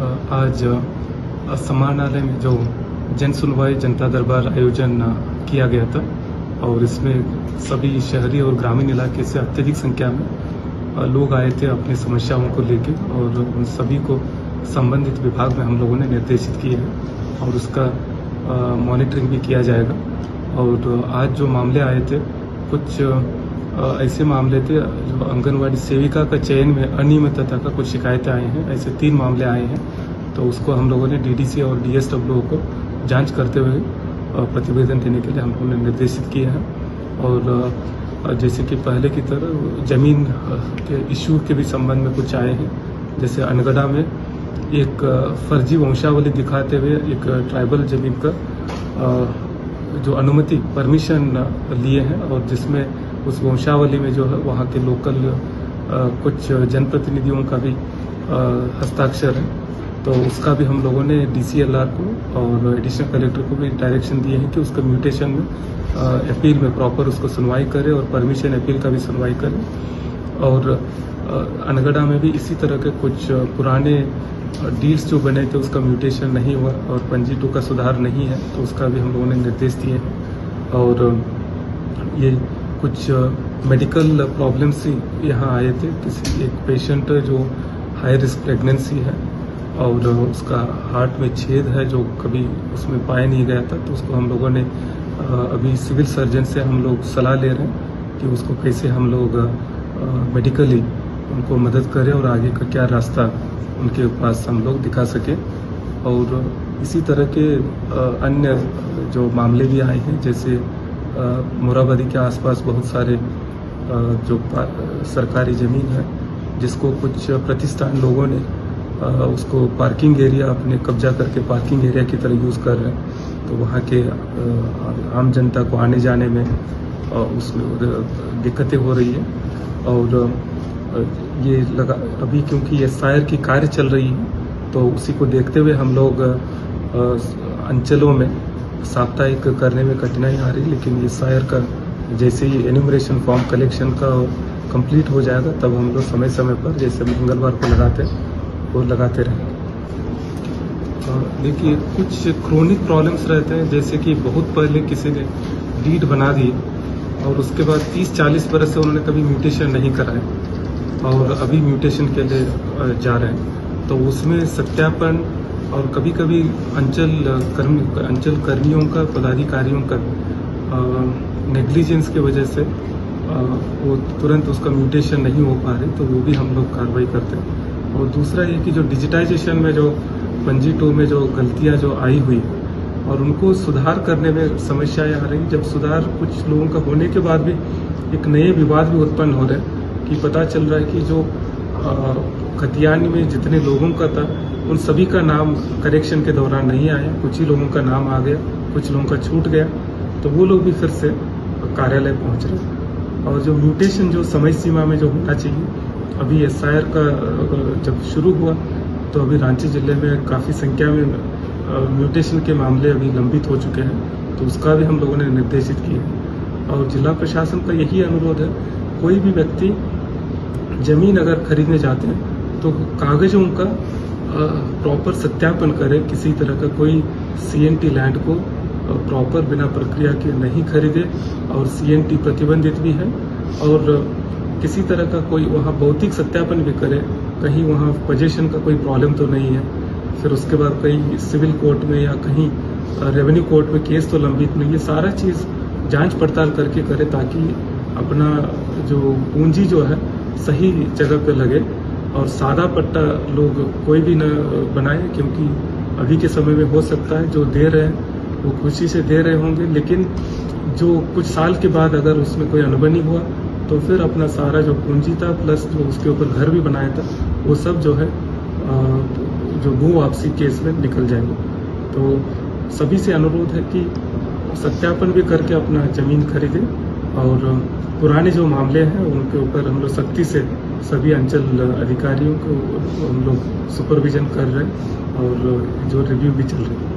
आज समाहरणालय में जो जन सुनवाई जनता दरबार आयोजन किया गया था और इसमें सभी शहरी और ग्रामीण इलाके से अत्यधिक संख्या में लोग आए थे अपनी समस्याओं को लेकर और उन सभी को संबंधित विभाग में हम लोगों ने निर्देशित किए हैं और उसका मॉनिटरिंग भी किया जाएगा। और आज जो मामले आए थे कुछ ऐसे मामले थे जो आंगनवाड़ी सेविका का चयन में अनियमितता का कुछ शिकायतें आई हैं। ऐसे 3 मामले आए हैं तो उसको हम लोगों ने डीडीसी और डीएसडब्ल्यू को जांच करते हुए प्रतिवेदन देने के लिए हम लोगों ने निर्देशित किए हैं। और जैसे कि पहले की तरह जमीन के इश्यू के भी संबंध में कुछ आए हैं। जैसे अनगढ़ा में एक फर्जी वंशावली दिखाते हुए एक ट्राइबल जमीन का जो अनुमति परमिशन लिए हैं और जिसमें उस वंशावली में जो है वहाँ के लोकल कुछ जनप्रतिनिधियों का भी हस्ताक्षर है। तो उसका भी हम लोगों ने डीसीएलआर को और एडिशनल कलेक्टर को भी डायरेक्शन दिए हैं कि उसका म्यूटेशन में अपील में प्रॉपर उसको सुनवाई करे और परमिशन अपील का भी सुनवाई करे। और अनगढ़ा में भी इसी तरह के कुछ पुराने डील्स जो बने थे उसका म्यूटेशन नहीं हुआ और पंजी 2 का सुधार नहीं है तो उसका भी हम लोगों ने निर्देश दिए हैं। और ये कुछ मेडिकल प्रॉब्लम्स ही यहाँ आए थे। किसी एक पेशेंट जो हाई रिस्क प्रेगनेंसी है और उसका हार्ट में छेद है जो कभी उसमें पाया नहीं गया था तो उसको हम लोगों ने अभी सिविल सर्जन से हम लोग सलाह ले रहे हैं कि उसको कैसे हम लोग मेडिकली उनको मदद करें और आगे का क्या रास्ता उनके पास हम लोग दिखा सकें। और इसी तरह के अन्य जो मामले भी आए हैं जैसे मोराबादी के आसपास बहुत सारे जो सरकारी ज़मीन है जिसको कुछ प्रतिष्ठान लोगों ने उसको पार्किंग एरिया अपने कब्जा करके पार्किंग एरिया की तरह यूज़ कर रहे हैं। तो वहाँ के आम जनता को आने जाने में उसमें दिक्कतें हो रही है। और ये लगा अभी क्योंकि एसआईआर की कार्य चल रही है तो उसी को देखते हुए हम लोग अंचलों में साप्ताहिक करने में कठिनाई आ रही। लेकिन एसआईआर का जैसे ही एन्यूमरेशन फॉर्म कलेक्शन का कंप्लीट हो जाएगा तब हम लोग समय समय पर जैसे मंगलवार को लगाते रहेंगे। देखिए कुछ क्रोनिक प्रॉब्लम्स रहते हैं जैसे कि बहुत पहले किसी ने डीड बना दी और उसके बाद 30-40 बरस से उन्होंने कभी म्यूटेशन नहीं कराया और अभी म्यूटेशन के लिए जा रहे हैं तो उसमें सत्यापन और कभी कभी अंचल कर्मियों का पदाधिकारियों का नेग्लिजेंस की वजह से वो तुरंत उसका म्यूटेशन नहीं हो पा रहे तो वो भी हम लोग कार्रवाई करते हैं। और दूसरा ये कि जो डिजिटाइजेशन में जो पंजी 2 में जो गलतियां जो आई हुई और उनको सुधार करने में समस्याएं आ रही। जब सुधार कुछ लोगों का होने के बाद भी एक नए विवाद भी उत्पन्न हो रहे हैं कि पता चल रहा है कि जो खतियानी में जितने लोगों का था उन सभी का नाम करेक्शन के दौरान नहीं आया। कुछ ही लोगों का नाम आ गया, कुछ लोगों का छूट गया तो वो लोग भी फिर से कार्यालय पहुंच रहे। और जो म्यूटेशन जो समय सीमा में जो होना चाहिए अभी एसआईआर का जब शुरू हुआ तो अभी रांची जिले में काफ़ी संख्या में म्यूटेशन के मामले अभी लंबित हो चुके हैं तो उसका भी हम लोगों ने निर्देशित किया। और जिला प्रशासन का यही अनुरोध है कोई भी व्यक्ति जमीन अगर खरीदने जाते हैं तो कागजों का प्रॉपर सत्यापन करे। किसी तरह का कोई सीएनटी लैंड को प्रॉपर बिना प्रक्रिया के नहीं खरीदे और सीएनटी प्रतिबंधित भी है। और किसी तरह का कोई वहाँ भौतिक सत्यापन भी करे कहीं वहाँ पोजेशन का कोई प्रॉब्लम तो नहीं है। फिर उसके बाद कहीं सिविल कोर्ट में या कहीं रेवेन्यू कोर्ट में केस तो लंबित नहीं। ये सारा चीज़ जांच पड़ताल करके करे ताकि अपना जो पूंजी जो है सही जगह पे लगे और सादा पट्टा लोग कोई भी न बनाए। क्योंकि अभी के समय में हो सकता है जो दे रहे हैं वो खुशी से दे रहे होंगे लेकिन जो कुछ साल के बाद अगर उसमें कोई अनबनी हुआ तो फिर अपना सारा जो पूंजी था प्लस जो उसके ऊपर घर भी बनाया था वो सब जो है जो भू वापसी केस में निकल जाएंगे। तो सभी से अनुरोध है कि सत्यापन भी करके अपना ज़मीन खरीदें। और पुराने जो मामले हैं उनके ऊपर हम लोग सख्ती से सभी अंचल अधिकारियों को हम लोग सुपरविजन कर रहे हैं और जो रिव्यू भी चल रही है।